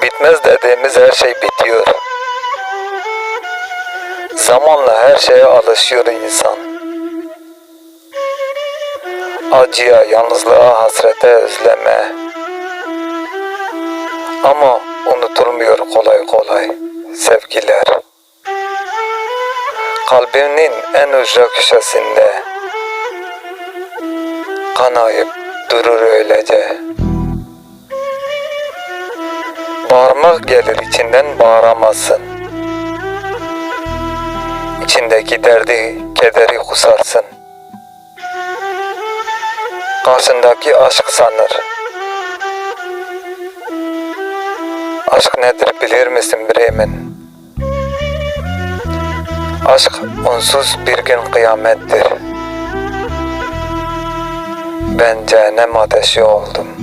Bitmez dediğimiz her şey bitiyor. Zamanla her şeye alışıyor insan. Acıya, yalnızlığa, hasrete, özleme. Ama unutulmuyor kolay kolay sevgiler. Kalbinin en ücra köşesinde kanayıp durur öylece. Bağırmak gelir içinden bağıramazsın. İçindeki derdi, kederi kusarsın. Karşındaki aşk sanır. Aşk nedir bilir misin Bremen? Aşk onsuz bir gün kıyamettir. Ben cehennem ateşi oldum.